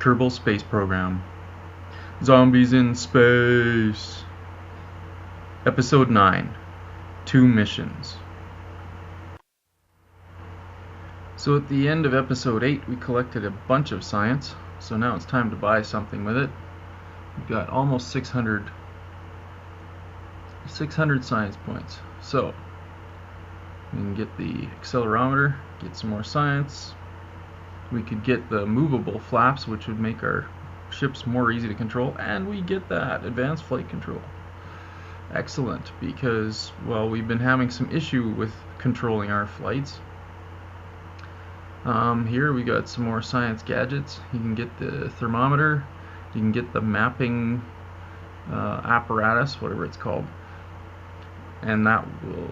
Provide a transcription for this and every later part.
Kerbal Space Program. Zombies in Space. Episode 9. 2 Missions. So at the end of episode 8 we collected a bunch of science, so now it's time to buy something with it. We've got almost 600 science points. So we can get the accelerometer, get some more science. We could get the movable flaps, which would make our ships more easy to control, and we get that advanced flight control. Excellent, because, well, we've been having some issue with controlling our flights. Here we got some more science gadgets. You can get the thermometer, you can get the mapping apparatus, whatever it's called, and that will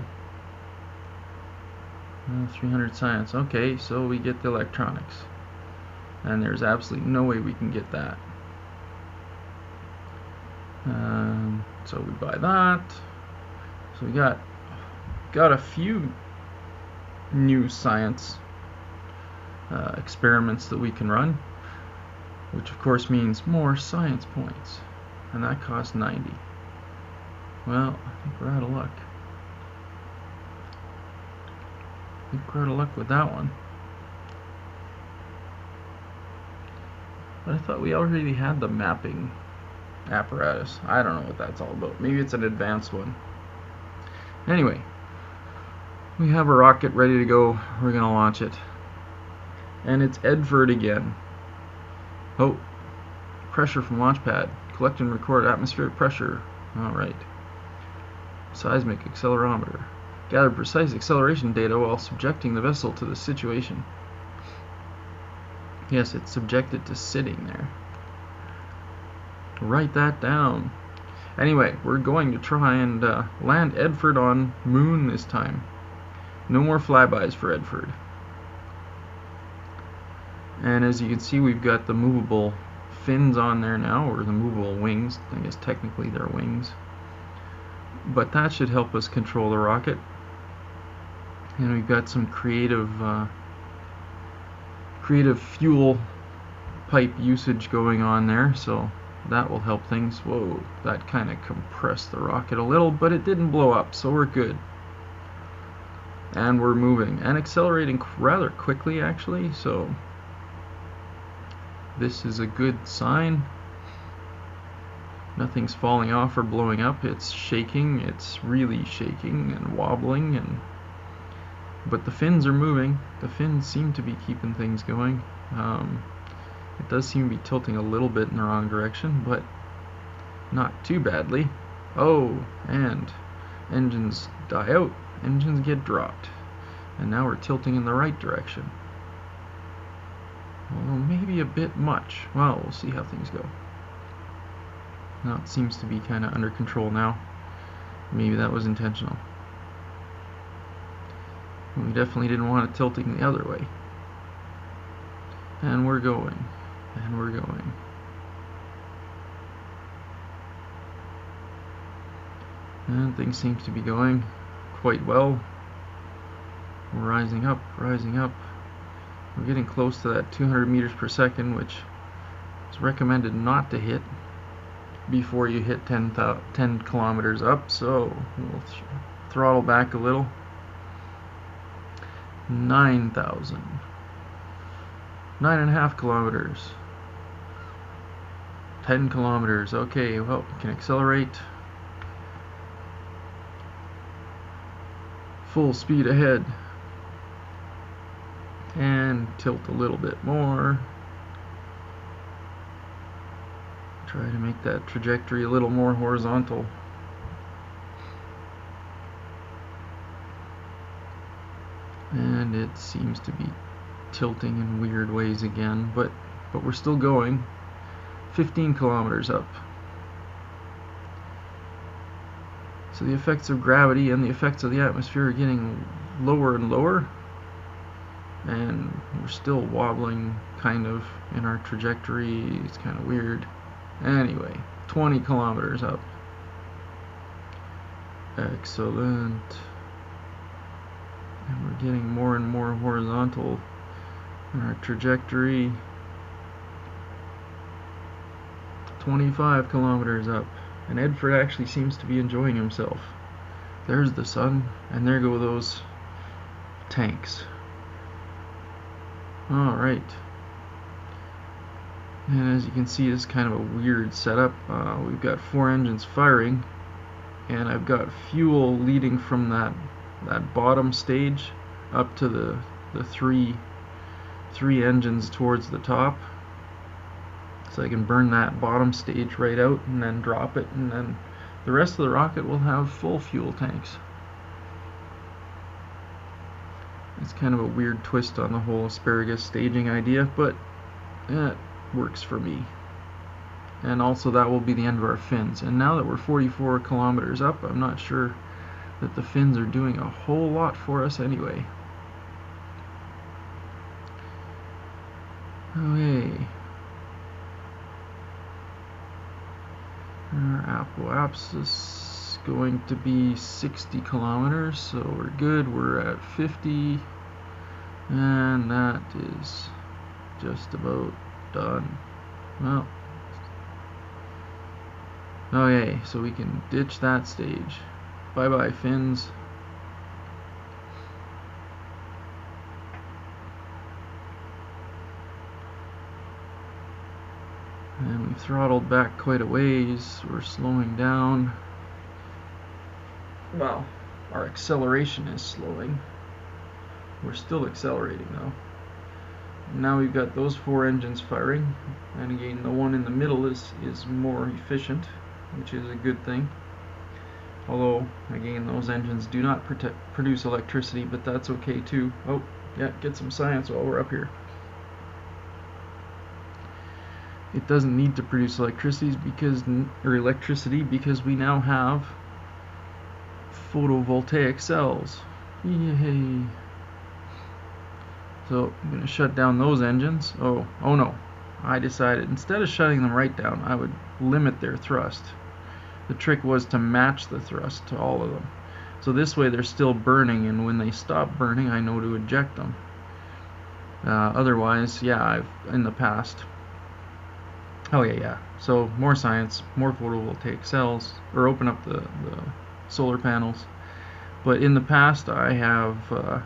300 science. Okay, so we get the electronics, and there's absolutely no way we can get that. So we buy that. So we got a few new science experiments that we can run, which of course means more science points, and that costs 90. Well, I think we're out of luck. With that one. But I thought we already had the mapping apparatus. I don't know what that's all about. Maybe it's an advanced one. Anyway, we have a rocket ready to go. We're gonna launch it. And it's Edford again. Oh, pressure from launch pad. Collect and record atmospheric pressure. Alright. Seismic accelerometer. Gather precise acceleration data while subjecting the vessel to the situation. Yes, it's subjected to sitting there. Write that down. Anyway, we're going to try and land Edford on Moon this time. No more flybys for Edford. And as you can see, we've got the movable fins on there now, or the movable wings. I guess technically they're wings. But that should help us control the rocket. And we've got some creative fuel pipe usage going on there, so that will help things. Whoa, that kind of compressed the rocket a little, but it didn't blow up, so we're good. And we're moving and accelerating rather quickly, actually, so this is a good sign. Nothing's falling off or blowing up. It's shaking. It's really shaking and wobbling, but the fins are moving. The fins seem to be keeping things going. It does seem to be tilting a little bit in the wrong direction, but not too badly. Oh, and engines die out. Engines get dropped. And now we're tilting in the right direction. Although maybe a bit much. Well, we'll see how things go. Now it seems to be kind of under control now. Maybe that was intentional. We definitely didn't want it tilting the other way. And we're going. And we're going. And things seem to be going quite well. We're rising up, rising up. We're getting close to that 200 meters per second, which is recommended not to hit before you hit 10 kilometers up, so we'll throttle back a little. 9,000. 9.5 kilometers. 10 kilometers. Okay, well, we can accelerate. Full speed ahead. And tilt a little bit more. Try to make that trajectory a little more horizontal. And it seems to be tilting in weird ways again, but we're still going. 15 kilometers up. So the effects of gravity and the effects of the atmosphere are getting lower and lower, and we're still wobbling kind of in our trajectory. It's kind of weird. Anyway, 20 kilometers up. Excellent. And we're getting more and more horizontal in our trajectory. 25 kilometers up. And Edford actually seems to be enjoying himself. There's the sun, and there go those tanks. Alright. And as you can see, it's kind of a weird setup. We've got 4 engines firing, and I've got fuel leading from that bottom stage up to the three engines towards the top. So I can burn that bottom stage right out and then drop it, and then the rest of the rocket will have full fuel tanks. It's kind of a weird twist on the whole asparagus staging idea, but it works for me. And also that will be the end of our fins. And now that we're 44 kilometers up, I'm not sure that the fins are doing a whole lot for us anyway. Okay. Our apoapsis is going to be 60 kilometers, so we're good. We're at 50, and that is just about done. Well, okay, so we can ditch that stage. Bye bye fins. And we've throttled back quite a ways. We're slowing down. Well, our acceleration is slowing. We're still accelerating though. Now we've got those 4 engines firing, and again the one in the middle is more efficient, which is a good thing. Although again those engines do not produce electricity, but that's okay too. Oh yeah, get some science while we're up here. It doesn't need to produce electricity because we now have photovoltaic cells. Yay! So I'm going to shut down those engines. Oh no! I decided instead of shutting them right down, I would limit their thrust. The trick was to match the thrust to all of them. So this way they're still burning, and when they stop burning, I know to eject them. Otherwise, yeah, I've in the past. Oh yeah. So more science, more photovoltaic cells, or open up the solar panels. But in the past, I have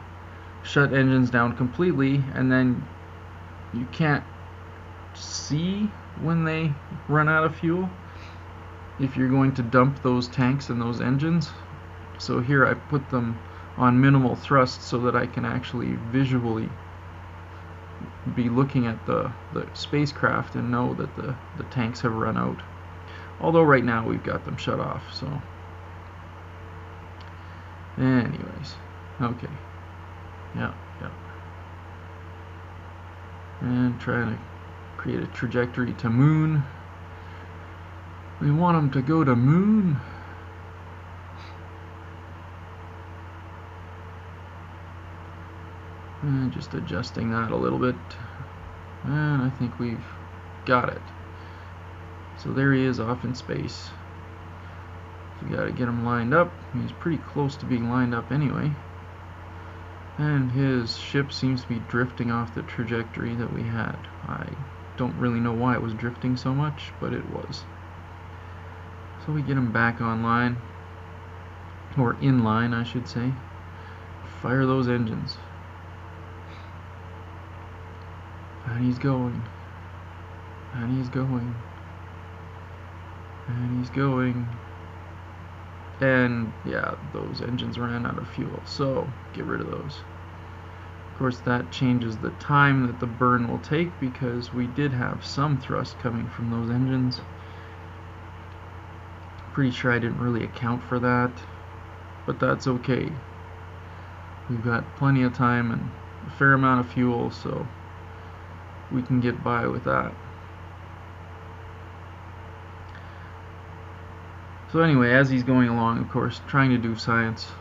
shut engines down completely, and then you can't see when they run out of fuel if you're going to dump those tanks and those engines. So here I put them on minimal thrust so that I can actually visually be looking at the spacecraft and know that the tanks have run out. Although right now we've got them shut off, so anyways, okay. Yeah. And trying to create a trajectory to moon. We want them to go to moon. And just adjusting that a little bit, and I think we've got it. So there he is off in space. We got to get him lined up. He's pretty close to being lined up anyway, and his ship seems to be drifting off the trajectory that we had. I don't really know why it was drifting so much, but it was. So we get him back online, or in line I should say. Fire those engines. And he's going, and he's going, and he's going, and yeah, those engines ran out of fuel, so get rid of those. Of course, that changes the time that the burn will take, because we did have some thrust coming from those engines. Pretty sure I didn't really account for that, but that's okay. We've got plenty of time and a fair amount of fuel, so we can get by with that. So anyway, as he's going along, of course, trying to do science,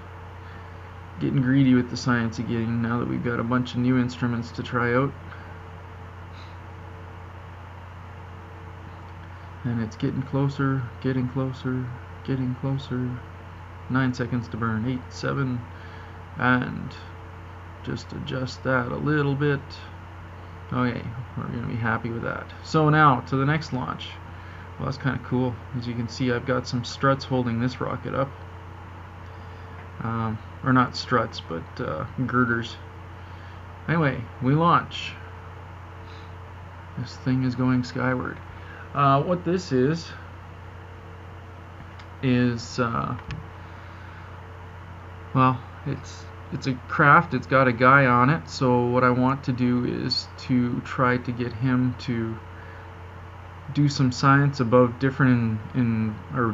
getting greedy with the science again now that we've got a bunch of new instruments to try out. And it's getting closer, getting closer, getting closer. 9 seconds to burn, 8, 7, and just adjust that a little bit. Okay, we're going to be happy with that. So now to the next launch. Well, that's kind of cool. As you can see, I've got some struts holding this rocket up. Or not struts, but girders. Anyway, we launch. This thing is going skyward. What this is well, it's a craft. It's got a guy on it. So what I want to do is to try to get him to do some science about different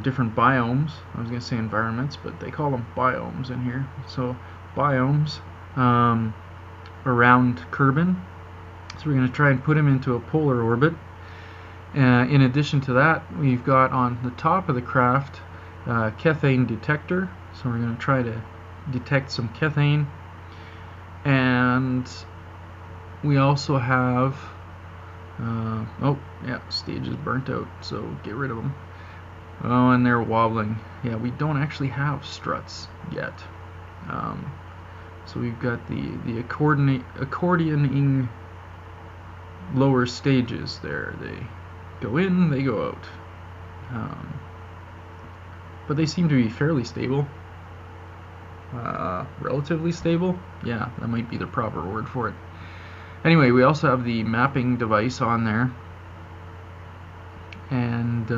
different biomes. I was gonna say environments, but they call them biomes in here. So biomes around Kerbin. So we're gonna try and put him into a polar orbit. In addition to that, we've got on the top of the craft Kethane detector. So we're gonna try to detect some Kethane, and we also have oh yeah, stage is burnt out, so get rid of them. Oh, and they're wobbling. Yeah, we don't actually have struts yet. So we've got the accordioning lower stages there. They go in, they go out. But they seem to be fairly stable. Relatively stable. Yeah, that might be the proper word for it. Anyway, we also have the mapping device on there, and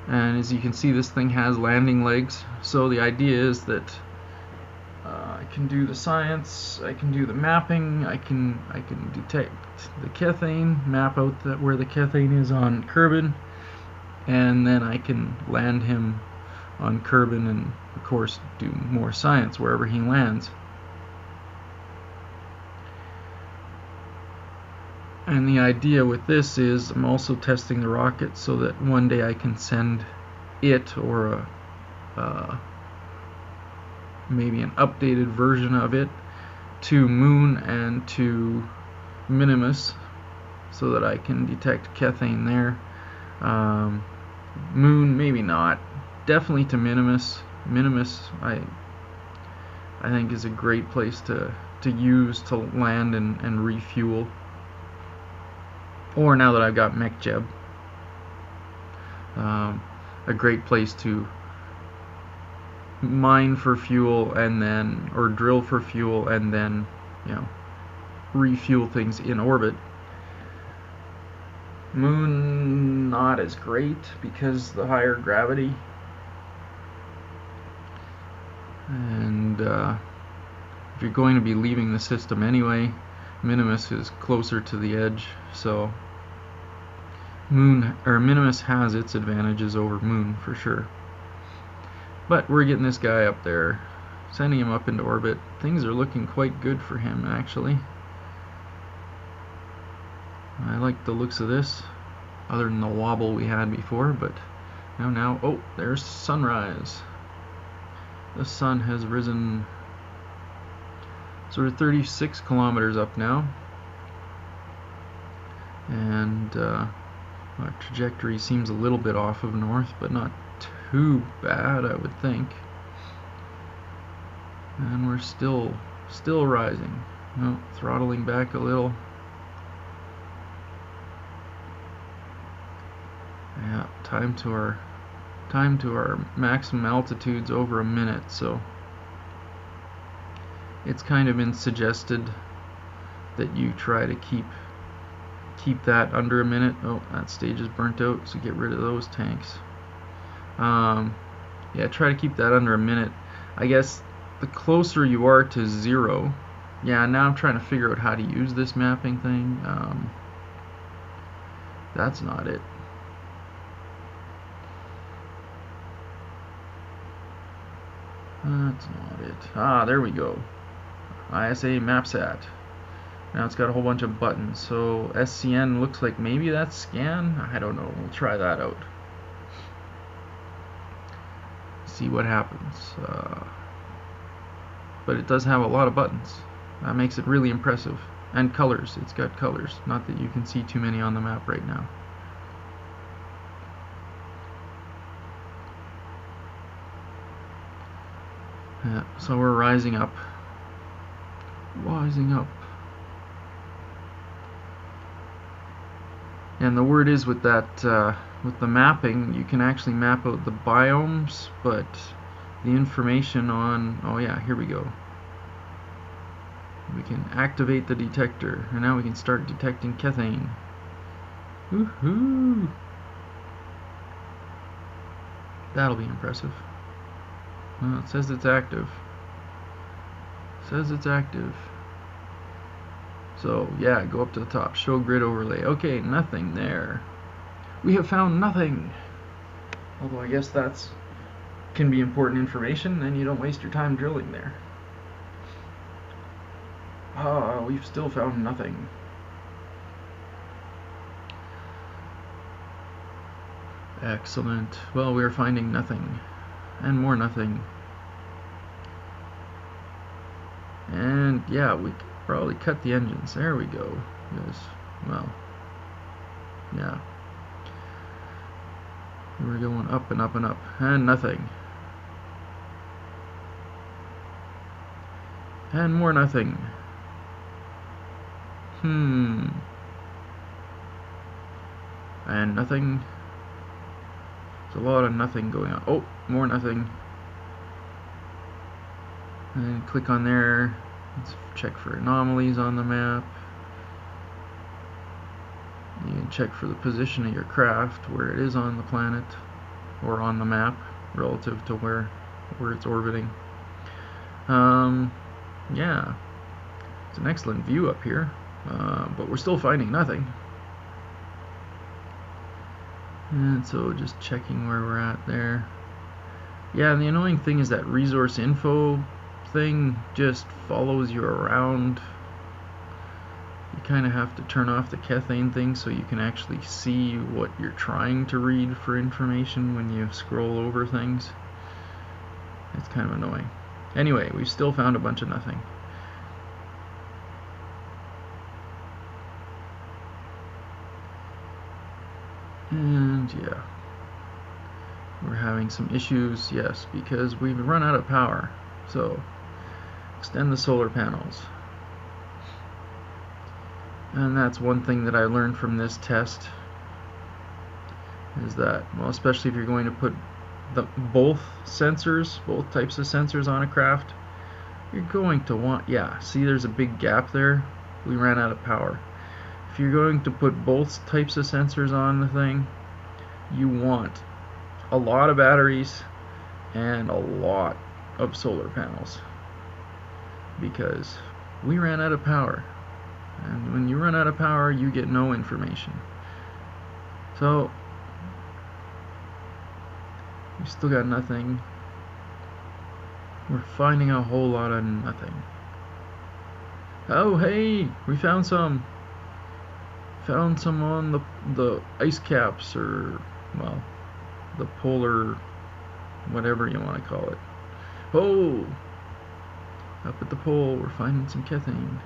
as you can see, this thing has landing legs. So the idea is that I can do the science, I can do the mapping, I can detect the Kethane, map out where the Kethane is on Kerbin, and then I can land him on Kerbin and of course do more science wherever he lands. And the idea with this is I'm also testing the rocket so that one day I can send it or maybe an updated version of it to Moon and to Minimus so that I can detect Kethane there. Moon, maybe not. Definitely to Minimus. Minimus, I think, is a great place to use to land and refuel. Or now that I've got MechJeb, a great place to mine for fuel and then, or drill for fuel and then, you know, refuel things in orbit. Moon, not as great because the higher gravity, and if you're going to be leaving the system anyway, Minimus is closer to the edge, so Minimus has its advantages over Moon for sure. But we're getting this guy up there, sending him up into orbit. Things are looking quite good for him, actually. I like the looks of this, other than the wobble we had before, but now, oh, there's sunrise. The sun has risen sort of 36 kilometers up now, and our trajectory seems a little bit off of north, but not too bad, I would think. And we're still rising. Oh, throttling back a little. Yeah, time to our maximum altitude's over a minute, so it's kind of been suggested that you try to keep that under a minute. Oh, that stage is burnt out, so get rid of those tanks. Yeah, try to keep that under a minute. I guess the closer you are to 0, yeah, now I'm trying to figure out how to use this mapping thing. That's not it. That's not it. Ah, there we go. ISA MapSat. Now it's got a whole bunch of buttons. So SCN looks like maybe that's scan. I don't know. We'll try that out. See what happens. But it does have a lot of buttons. That makes it really impressive. And colors. It's got colors. Not that you can see too many on the map right now. Yeah, so we're rising up. Rising up. And the word is with that with the mapping, you can actually map out the biomes, but the information on, oh yeah, here we go. We can activate the detector, and now we can start detecting Kethane. Woohoo! That'll be impressive. Well, it says it's active. It says it's active. So, yeah, go up to the top. Show grid overlay. Okay, nothing there. We have found nothing. Although I guess that's can be important information, and you don't waste your time drilling there. We've still found nothing. Excellent. Well, we're finding nothing. And more nothing. And yeah, we could probably cut the engines. There we go. Yes. Well, yeah. We're going up and up and up. And nothing. And more nothing. And nothing. There's a lot of nothing going on. Oh, more nothing. And click on there. Let's check for anomalies on the map. You can check for the position of your craft, where it is on the planet or on the map relative to where it's orbiting. Yeah, it's an excellent view up here, but we're still finding nothing. And so just checking where we're at there. Yeah, and the annoying thing is that resource info thing just follows you around. You kind of have to turn off the Kethane thing so you can actually see what you're trying to read for information when you scroll over things. It's kind of annoying. Anyway, we've still found a bunch of nothing. And yeah, we're having some issues, yes, because we've run out of power. So extend the solar panels. And that's one thing that I learned from this test, is that, well, especially if you're going to put both sensors, both types of sensors on a craft, you're going to want, yeah, see there's a big gap there? We ran out of power. If you're going to put both types of sensors on the thing, you want a lot of batteries and a lot of solar panels, because we ran out of power. And when you run out of power, you get no information. So we still got nothing. We're finding a whole lot of nothing. Oh hey, we found some. Found some on the ice caps, or well, the polar, whatever you want to call it. Oh, up at the pole, we're finding some Kethane.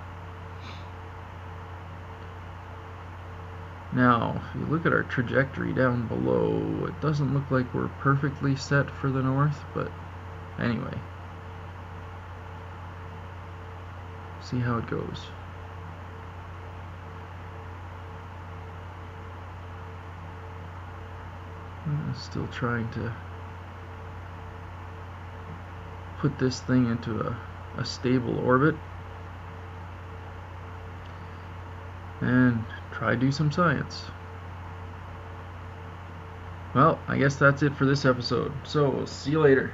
Now, if you look at our trajectory down below, it doesn't look like we're perfectly set for the north, but anyway. See how it goes. I'm still trying to put this thing into a stable orbit and try to do some science. Well, I guess that's it for this episode. So, see you later.